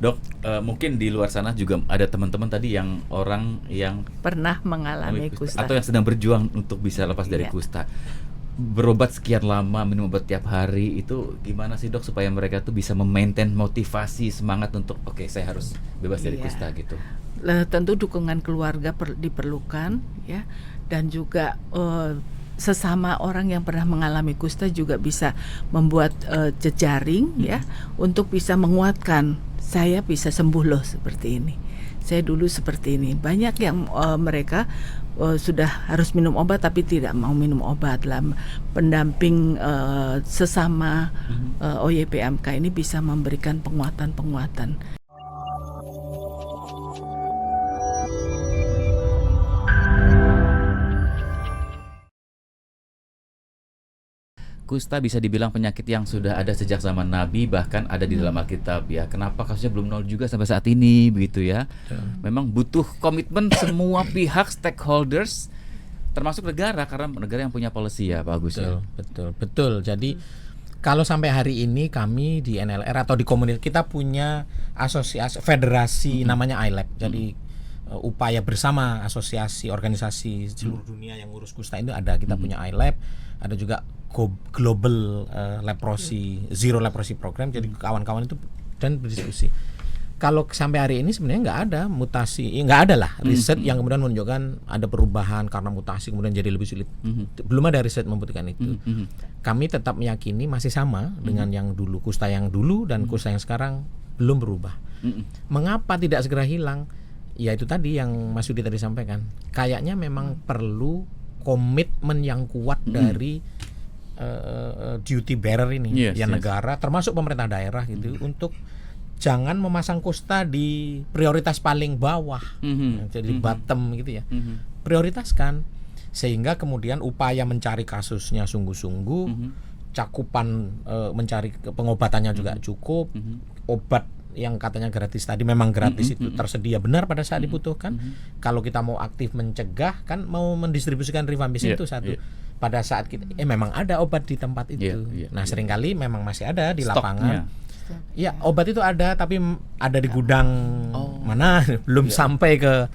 Dok, mungkin di luar sana juga ada teman-teman tadi yang orang yang pernah mengalami kusta atau yang sedang berjuang untuk bisa lepas dari kusta. Berobat sekian lama, minum obat tiap hari, itu gimana sih dok supaya mereka tuh bisa memaintain motivasi, semangat untuk oke, saya harus bebas dari kusta gitu? Tentu dukungan keluarga diperlukan ya, dan juga sesama orang yang pernah mengalami kusta juga bisa membuat jejaring ya, untuk bisa menguatkan, saya bisa sembuh loh seperti ini, saya dulu seperti ini. Banyak yang mereka sudah harus minum obat tapi tidak mau minum obat lah. Pendamping sesama OYPMK ini bisa memberikan penguatan-penguatan. Kusta bisa dibilang penyakit yang sudah ada sejak zaman Nabi, bahkan ada di dalam Alkitab ya. Kenapa kasusnya belum nol juga sampai saat ini begitu ya? Memang butuh komitmen semua pihak, stakeholders, termasuk negara, karena negara yang punya policy ya Pak Agus. Betul. Jadi kalau sampai hari ini kami di NLR atau di komunitas kita punya asosiasi federasi namanya ILAB. Jadi upaya bersama asosiasi organisasi seluruh dunia yang ngurus kusta itu ada. Kita punya ILAB, ada juga Global Leprosy Zero Leprosy Program. Jadi kawan-kawan itu dan berdiskusi. Kalau sampai hari ini sebenarnya nggak ada mutasi, nggak ada lah riset yang kemudian menunjukkan ada perubahan karena mutasi kemudian jadi lebih sulit. Belum ada riset membuktikan itu. Kami tetap meyakini masih sama dengan yang dulu, kusta yang dulu dan kusta yang sekarang belum berubah. Mengapa tidak segera hilang? Ya itu tadi yang Mas Yudi tadi sampaikan. Kayaknya memang perlu komitmen yang kuat dari duty bearer ini, negara termasuk pemerintah daerah gitu, untuk jangan memasang kusta di prioritas paling bawah, jadi bottom gitu ya. Prioritaskan sehingga kemudian upaya mencari kasusnya sungguh-sungguh, cakupan mencari pengobatannya juga cukup, obat yang katanya gratis tadi memang gratis itu tersedia benar pada saat dibutuhkan. Kalau kita mau aktif mencegah, kan mau mendistribusikan rifampicin itu satu. Pada saat kita memang ada obat di tempat itu. Nah, seringkali memang masih ada di lapangan. Ya, obat itu ada tapi ada di gudang mana belum sampai ke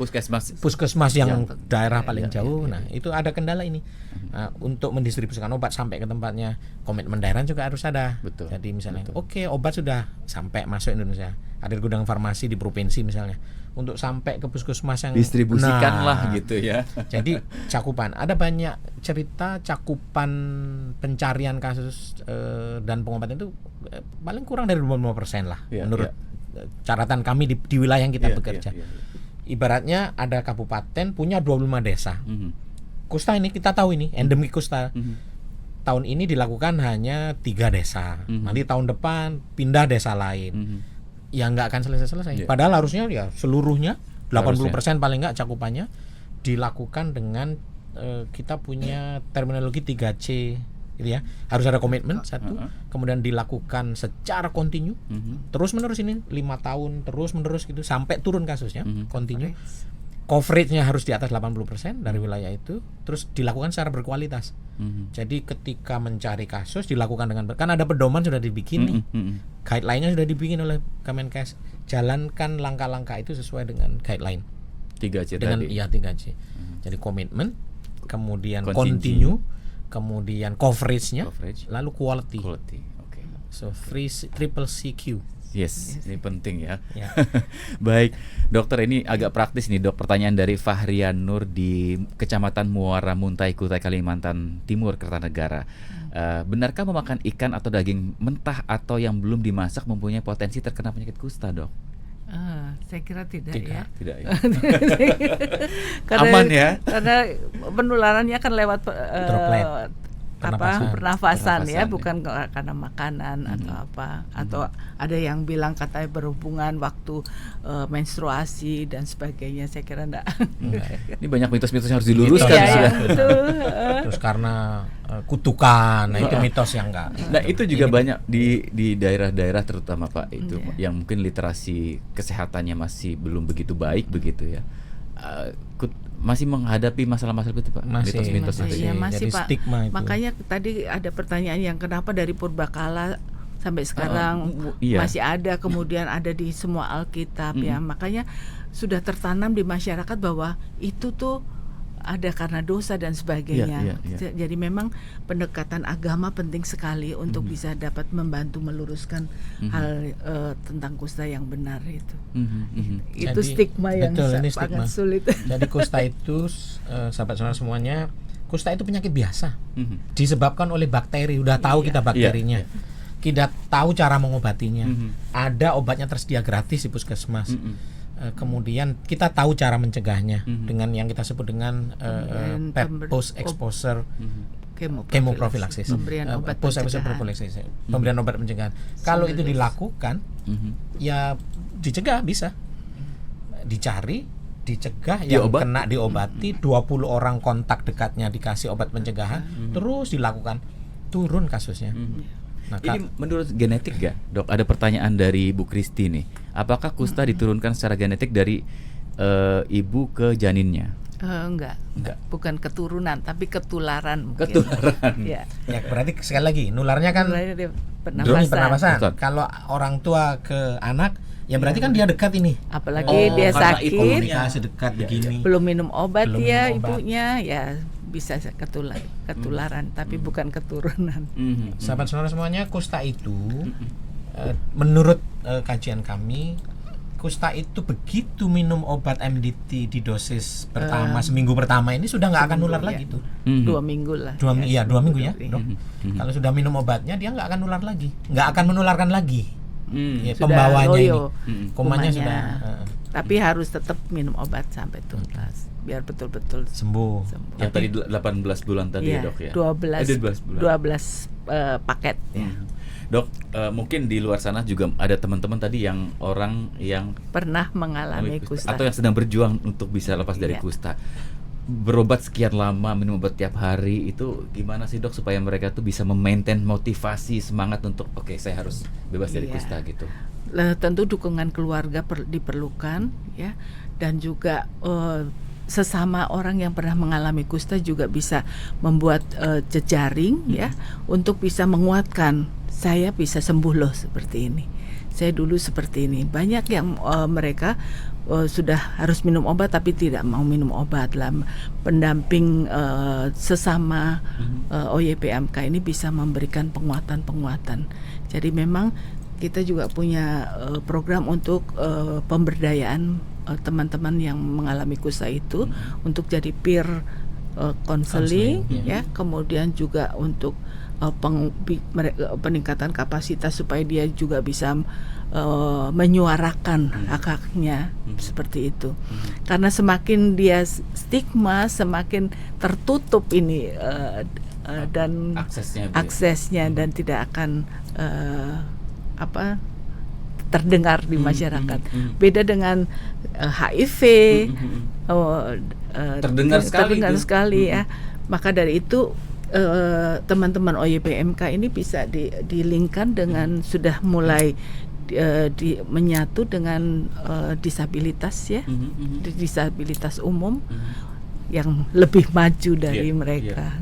puskesmas yang daerah paling jauh. Nah, itu ada kendala ini. Nah, untuk mendistribusikan obat sampai ke tempatnya, komitmen daerah juga harus ada. Jadi misalnya obat sudah sampai masuk Indonesia, ada di gudang farmasi di provinsi misalnya, untuk sampai ke puskesmas yang distribusikanlah gitu ya. Jadi cakupan, ada banyak cerita cakupan pencarian kasus dan pengobatan itu paling kurang dari 25% lah menurut catatan kami di wilayah yang kita bekerja. Ibaratnya ada kabupaten punya 25 desa. Kusta ini kita tahu ini endemik kusta. Tahun ini dilakukan hanya 3 desa. Nanti tahun depan pindah desa lain. Ya nggak akan selesai-selesai. Padahal harusnya ya seluruhnya 80% paling nggak cakupannya dilakukan dengan kita punya terminologi 3C gitu ya. Harus ada komitmen satu, kemudian dilakukan secara kontinu, terus menerus ini 5 tahun terus menerus gitu sampai turun kasusnya, kontinu. Coveragenya harus di atas 80% dari wilayah itu, terus dilakukan secara berkualitas. Jadi ketika mencari kasus dilakukan dengan kan ada pedoman sudah dibikin nih, guideline-nya sudah dibikin oleh Kemenkes. Jalankan langkah-langkah itu sesuai dengan guideline 3C dengan tadi. 3C. Jadi komitmen, kemudian continue, kemudian coverage-nya, lalu quality. So triple CQ. Yes, ini penting ya. Baik, dokter, ini agak praktis nih dok. Pertanyaan dari Fahrian Nur di Kecamatan Muara Muntai, Kutai, Kalimantan Timur, Kertanegara. Benarkah memakan ikan atau daging mentah atau yang belum dimasak mempunyai potensi terkena penyakit kusta, dok? Saya kira tidak ya. Tidak ya. Karena, aman ya. Karena penularannya kan lewat droplet. Pernafasan ya, bukan karena makanan atau apa, atau ada yang bilang katanya berhubungan waktu menstruasi dan sebagainya. Saya kira enggak. Ini banyak mitos-mitos yang harus diluruskan. Terus karena kutukan, nah itu mitos yang enggak. Nah, itu juga banyak di daerah-daerah terutama Pak, itu yang mungkin literasi kesehatannya masih belum begitu baik begitu ya. Masih menghadapi masalah-masalah itu Pak, mitos-mitos itu. Masih Pak. Stigma itu. Makanya tadi ada pertanyaan yang kenapa dari purbakala sampai sekarang iya. masih ada, kemudian ada di semua Alkitab ya. Makanya sudah tertanam di masyarakat bahwa itu tuh ada karena dosa dan sebagainya. Jadi memang pendekatan agama penting sekali untuk bisa dapat membantu meluruskan hal tentang kusta yang benar itu. Itu Jadi, stigma yang ini sangat stigma. sulit. Jadi kusta itu sahabat-sahabat semuanya, kusta itu penyakit biasa. Disebabkan oleh bakteri, udah tahu kita bakterinya. Kita tahu cara mengobatinya. Ada obatnya tersedia gratis di puskesmas. Kemudian kita tahu cara mencegahnya dengan yang kita sebut dengan post exposure chemoprophylaxis, pemberian obat post exposure prophylaxis, pemberian obat pencegahan. Kalau itu dilakukan, ya dicegah bisa, dicari, dicegah, yang kena diobati, 20 orang kontak dekatnya dikasih obat pencegahan, terus dilakukan, turun kasusnya. Nah, ini menurut genetik gak, Dok? Ada pertanyaan dari Bu Kristi nih. Apakah kusta diturunkan secara genetik dari ibu ke janinnya? Enggak. Bukan keturunan, tapi ketularan mungkin. Ketularan. Ya. Ya berarti sekali lagi nularnya kan pernapasan. Kalau orang tua ke anak, ya berarti kan dia dekat ini. Apalagi dia sakit, komunikasi dekat begini. belum minum obat ibunya, ya bisa ketularan, tapi bukan keturunan. Sahabat-sahabat semuanya, kusta itu menurut kajian kami, kusta itu begitu minum obat MDT di dosis pertama, seminggu pertama ini sudah nggak akan nular lagi tuh. 2 minggu lah. 2 minggu ya, Dok. Kalau sudah minum obatnya dia nggak akan nular lagi, nggak akan menularkan lagi. Ya, pembawanya loyo, ini, kumannya sudah. Tapi harus tetap minum obat sampai tuntas, biar betul-betul sembuh. Yang tadi 18 bulan tadi ya, Dok ya. 12 paket ya. Dok, mungkin di luar sana juga ada teman-teman tadi yang orang yang pernah mengalami kusta atau yang sedang berjuang untuk bisa lepas dari kusta. Berobat sekian lama, minum obat tiap hari, itu gimana sih, Dok, supaya mereka tuh bisa memaintain motivasi, semangat untuk saya harus bebas dari kusta gitu. Tentu dukungan keluarga diperlukan ya, dan juga sesama orang yang pernah mengalami kusta juga bisa membuat jejaring ya, untuk bisa menguatkan, saya bisa sembuh loh seperti ini, saya dulu seperti ini. Banyak yang mereka sudah harus minum obat tapi tidak mau minum obat lah. Pendamping sesama OYPMK ini bisa memberikan penguatan. Jadi memang kita juga punya program untuk pemberdayaan teman-teman yang mengalami kusta itu, untuk jadi peer counseling ya, kemudian juga untuk peningkatan kapasitas supaya dia juga bisa menyuarakan hak-haknya seperti itu. Karena semakin dia stigma, semakin tertutup ini dan aksesnya dan tidak akan terdengar di masyarakat. Beda dengan HIV, terdengar sekali ya. Maka dari itu teman-teman OYPMK ini bisa dilingkan dengan sudah mulai menyatu dengan disabilitas ya, disabilitas umum yang lebih maju dari mereka.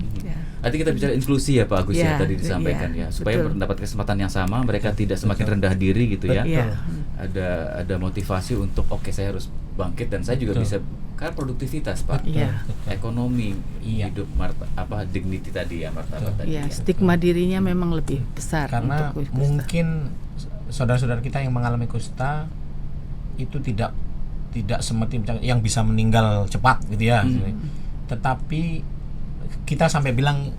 Nanti kita bicara inklusi ya Pak Agus ya, tadi disampaikan ya, supaya mendapat kesempatan yang sama, mereka tidak semakin rendah diri gitu ya. Ada motivasi untuk saya harus bangkit, dan saya juga bisa, kan produktivitas Pak, ekonomi, hidup, dignity tadi ya, martabat tadi. Stigma dirinya memang lebih besar. Karena untuk mungkin saudara-saudara kita yang mengalami kusta itu tidak seperti yang bisa meninggal cepat gitu ya. Tetapi kita sampai bilang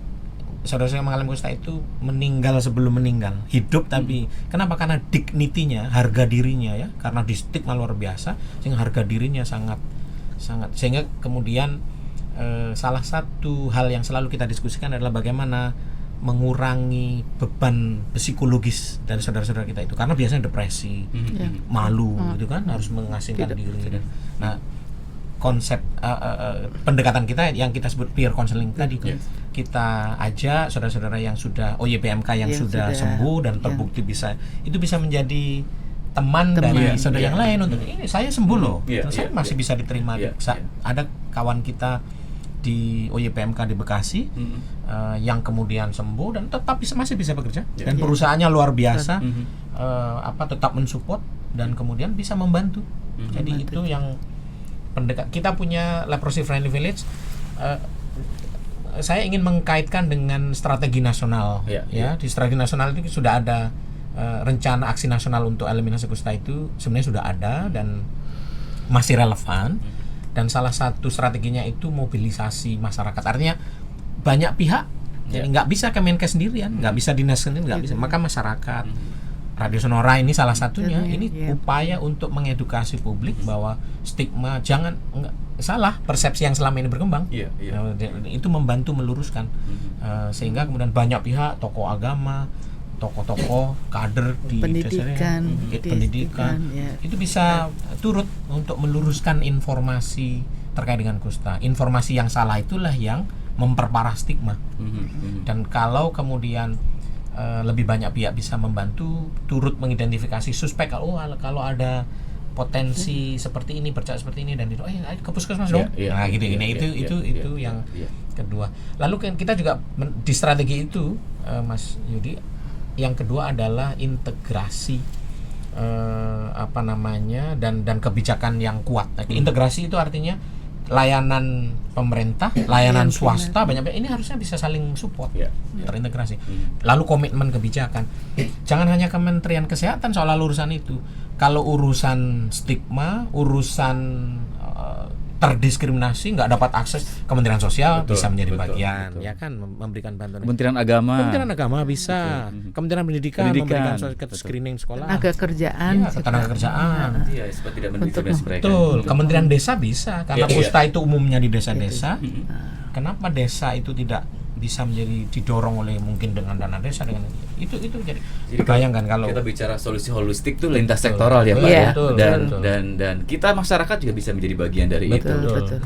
saudara-saudara yang mengalami kusta itu meninggal sebelum meninggal, hidup tapi kenapa? Karena dignity-nya, harga dirinya ya, karena di stigma luar biasa, sehingga harga dirinya sangat sehingga kemudian salah satu hal yang selalu kita diskusikan adalah bagaimana mengurangi beban psikologis dari saudara-saudara kita itu, karena biasanya depresi, malu gitu kan, harus mengasingkan diri. Nah, konsep pendekatan kita yang kita sebut peer counseling tadi, kita ajak saudara-saudara yang sudah OYPMK yang sudah sembuh dan terbukti bisa menjadi teman dari saudara yang lain untuk ini saya sembuh loh, saya masih bisa diterima. Ada kawan kita di OYPMK di Bekasi yang kemudian sembuh dan tetap masih bisa bekerja dan perusahaannya luar biasa tetap mensupport dan kemudian bisa membantu. Jadi itu yang kita punya Leprosy Friendly Village. Saya ingin mengkaitkan dengan strategi nasional. Di strategi nasional itu sudah ada rencana aksi nasional untuk eliminasi kusta itu sebenarnya sudah ada dan masih relevan. Dan salah satu strateginya itu mobilisasi masyarakat. Artinya banyak pihak, jadi nggak bisa Kemenkes sendirian, nggak bisa dinas sendiri, nggak bisa. Maka masyarakat, Radio Sonora ini salah satunya. Ini upaya untuk mengedukasi publik bahwa stigma salah persepsi yang selama ini berkembang. Itu membantu meluruskan sehingga kemudian banyak pihak, tokoh agama, tokoh-tokoh kader di pendidikan itu bisa turut untuk meluruskan informasi terkait dengan kusta. Informasi yang salah itulah yang memperparah stigma. Dan kalau kemudian lebih banyak pihak bisa membantu turut mengidentifikasi suspek, kalau ada potensi seperti ini, percaya seperti ini dan itu, ayo ke puskesmas dong. Itu yang kedua. Lalu kita juga di strategi itu, Mas Yudi, yang kedua adalah integrasi dan kebijakan yang kuat. Integrasi itu artinya layanan pemerintah, layanan swasta, banyak ini harusnya bisa saling support, terintegrasi. Lalu komitmen kebijakan. Jangan hanya Kementerian Kesehatan soal urusan itu. Kalau urusan stigma, urusan terdiskriminasi, nggak dapat akses, Kementerian Sosial bisa menjadi bagian, ya kan, memberikan bantuan. Kementerian Agama bisa, Kementerian Pendidikan memberikan screening sekolah. Tenaga kerjaan, supaya tidak mendiskriminasi mereka. Betul. Kementerian Desa bisa, karena kusta itu umumnya di desa-desa. Kenapa desa itu tidak bisa menjadi didorong oleh mungkin dengan dana desa dengan itu jadi bayangkan kalau kita bicara solusi holistik itu lintas sektoral ya Pak, dan kita masyarakat juga bisa menjadi bagian dari itu. Betul.